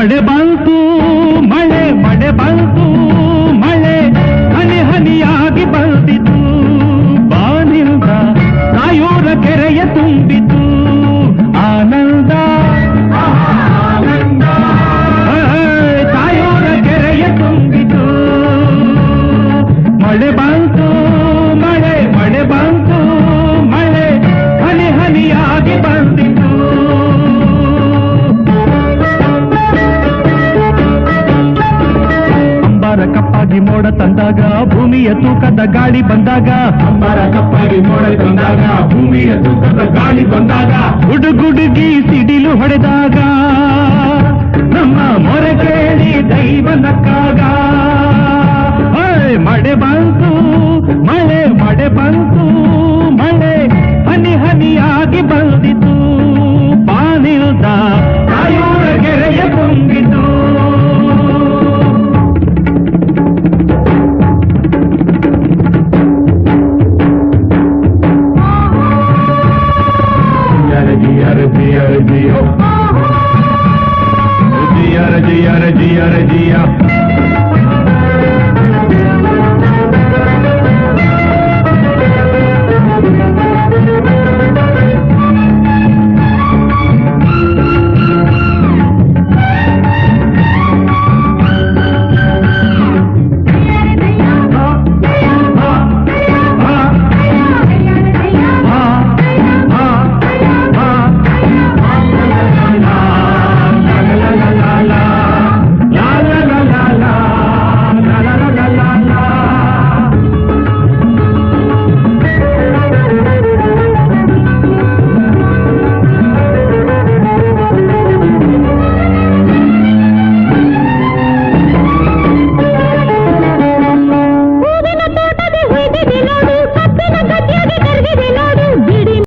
ಮಳೆ ಬಂತು ಮಳೆ ಮಳೆ ಬಂತು ಮಳೆ ಹನಿ ಹನಿಯಾಗಿ ಬಂದಿತು ಬಾನಿಂದ ಕಾಯೋರ ಕೆರೆಯ ತುಂಬಿತು ಆನಂದ ಕಾಯೋರ ಕೆರೆಯ ತುಂಬಿತು ಮಳೆ ಬಂತು ಮಳೆ ಮಳೆ ಬಂತು ಮಳೆ ಹನಿ ಹನಿಯಾಗಿ ಬಂದಿತು ಕಪ್ಪಾಗಿ ಮೋಡ ತಂದಾಗ ಭೂಮಿಯ ತೂಕದ ಗಾಳಿ ಬಂದಾಗ ಅಂಬಾರ ಕಪ್ಪಾಗಿ ಮೋಡ ತಂದಾಗ ಭೂಮಿಯ ತೂಕದ ಗಾಳಿ ಬಂದಾಗ ಗುಡುಗುಡುಗಿ ಸಿಡಿಲು ಹೊಡೆದಾಗ ನಮ್ಮ ಮೊರೆ ಕೇಳಿ ದೈವ ನಕ್ಕಾಗ ಮಳೆ ಬಂತು ಮಳೆ ಮಳೆ ಬಂತು ಮಳೆ ಹನಿ ಹನಿಯಾಗಿ ಬಂದಿತು ಬಾನಿಲ್ದ ಕಾಯೋರ ಕೆರೆಯ ತುಂಬಿತು Ria, ria, ria, ria.